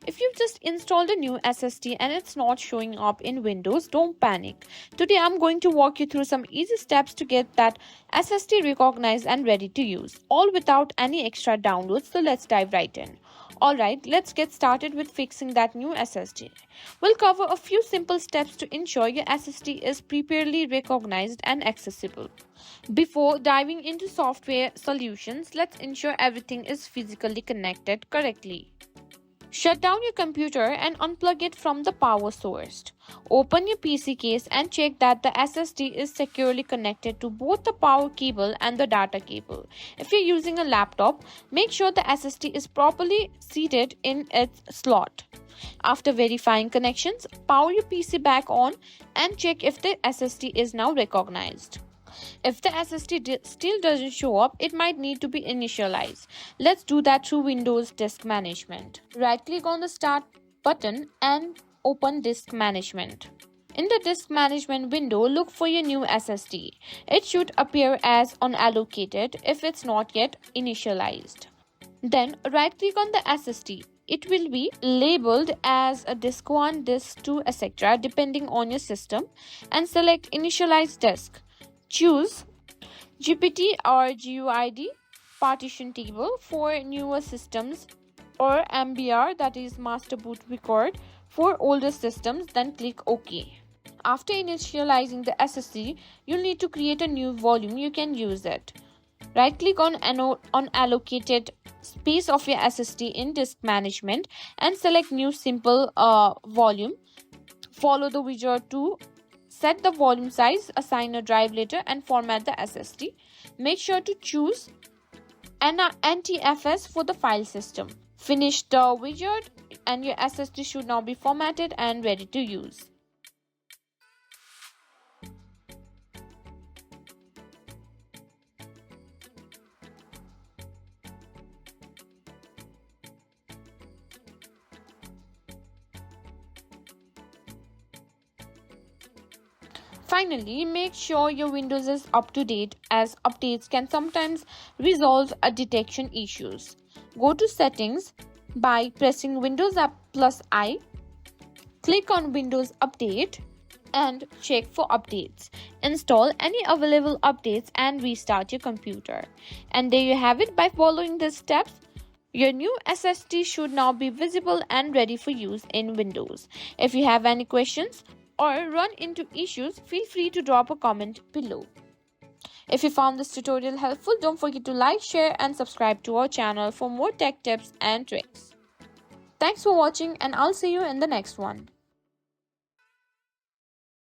If you've just installed a new SSD and it's not showing up in Windows, don't panic. Today I'm going to walk you through some easy steps to get that SSD recognized and ready to use, all without any extra downloads. So let's dive right in. Alright, let's get started with fixing that new SSD. We'll cover a few simple steps to ensure your SSD is properly recognized and accessible. Before diving into software solutions, let's ensure everything is physically connected correctly. Shut down your computer and unplug it from the power source. Open your PC case and check that the SSD is securely connected to both the power cable and the data cable. If you're using a laptop, make sure the SSD is properly seated in its slot. After verifying connections, power your PC back on and check if the SSD is now recognized. If the SSD still doesn't show up, it might need to be initialized. Let's do that through Windows Disk Management. Right-click on the Start button and open Disk Management. In the Disk Management window, look for your new SSD. It should appear as unallocated if it's not yet initialized. Then right-click on the SSD. It will be labeled as a disk 1, disk 2, etc. depending on your system, and select Initialize Disk. Choose GPT or GUID partition table for newer systems or MBR, that is master boot record, for older systems, then click OK. After initializing the SSD, you'll need to create a new volume. You can use it. Right click on unallocated space of your SSD in Disk Management and select New Simple Volume. Follow the wizard to set the volume size, assign a drive letter, and format the SSD. Make sure to choose NTFS for the file system. Finish the wizard and your SSD should now be formatted and ready to use. Finally, make sure your Windows is up to date, as updates can sometimes resolve detection issues. Go to Settings by pressing Windows up plus I. Click on Windows Update and check for updates. Install any available updates and restart your computer. And there you have it. By following these steps, your new SSD should now be visible and ready for use in Windows. If you have any questions or run into issues, feel free to drop a comment below. If you found this tutorial helpful, don't forget to like, share and subscribe to our channel for more tech tips and tricks. Thanks for watching and I'll see you in the next one.